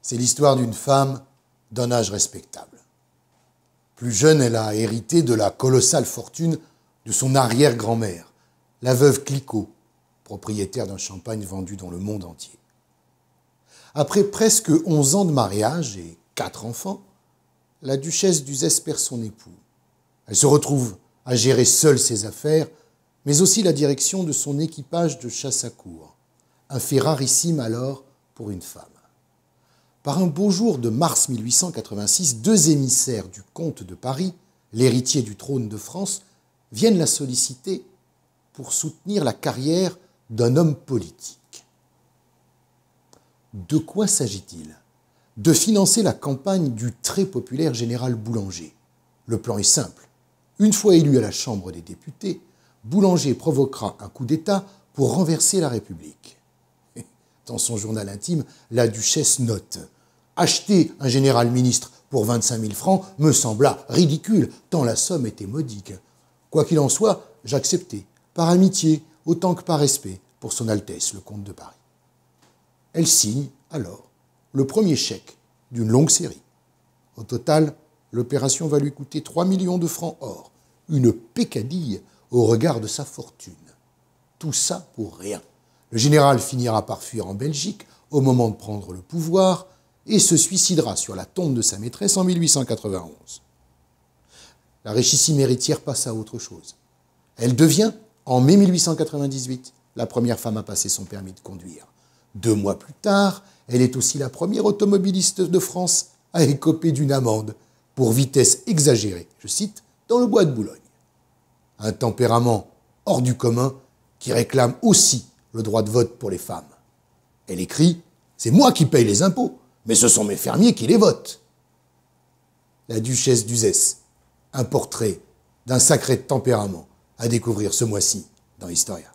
C'est l'histoire d'une femme d'un âge respectable. Plus jeune, elle a hérité de la colossale fortune de son arrière-grand-mère, la veuve Clicquot, propriétaire d'un champagne vendu dans le monde entier. Après presque 11 ans de mariage et 4 enfants, la duchesse d'Uzès perd son époux. Elle se retrouve à gérer seule ses affaires, mais aussi la direction de son équipage de chasse à courre, un fait rarissime alors pour une femme. Par un beau jour de mars 1886, 2 émissaires du comte de Paris, l'héritier du trône de France, viennent la solliciter pour soutenir la carrière d'un homme politique. De quoi s'agit-il? De financer la campagne du très populaire général Boulanger. Le plan est simple. Une fois élu à la Chambre des députés, Boulanger provoquera un coup d'État pour renverser la République. Dans son journal intime, la duchesse note « Acheter un général ministre pour 25 000 francs me sembla ridicule, tant la somme était modique. Quoi qu'il en soit, j'acceptai, par amitié autant que par respect, pour son Altesse le comte de Paris. » Elle signe alors le premier chèque d'une longue série. Au total, l'opération va lui coûter 3 millions de francs or, une peccadille au regard de sa fortune. Tout ça pour rien. Le général finira par fuir en Belgique au moment de prendre le pouvoir et se suicidera sur la tombe de sa maîtresse en 1891. La richissime héritière passe à autre chose. Elle devient, en mai 1898, la première femme à passer son permis de conduire. 2 mois plus tard, elle est aussi la première automobiliste de France à écoper d'une amende pour vitesse exagérée, je cite, dans le bois de Boulogne. Un tempérament hors du commun qui réclame aussi le droit de vote pour les femmes. Elle écrit « C'est moi qui paye les impôts, mais ce sont mes fermiers qui les votent. » La duchesse d'Uzès, un portrait d'un sacré tempérament à découvrir ce mois-ci dans Historia.